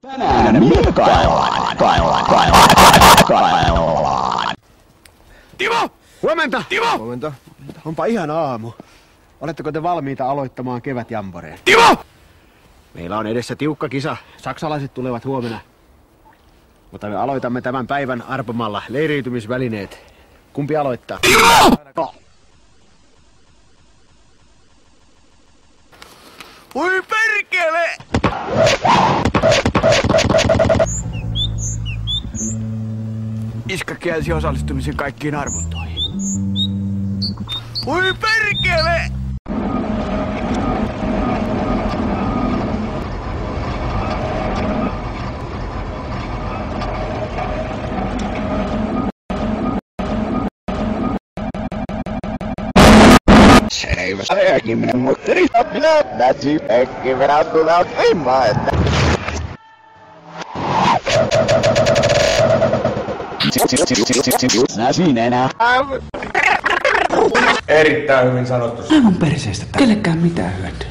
Tänään kaillaan. Timo! Huomenta! Timo! Huomenta. Onpa ihan aamu. Oletteko te valmiita aloittamaan kevätjamboreen? Timo! Meillä on edessä tiukka kisa. Saksalaiset tulevat huomenna. Mutta me aloitamme tämän päivän arpomalla leiriytymisvälineet. Kumpi aloittaa? Timo! Voi perkele! Iska kielsi osallistumisen kaikkiin arvontoihin. Voi perkele! Selvä. Äkiminen mutterista minä näytin äkki verran tulla voimaa, että... Nää siinä enää. Erittäin hyvin sanottu. Aivan perseestä. Kellekään mitään hyötyä.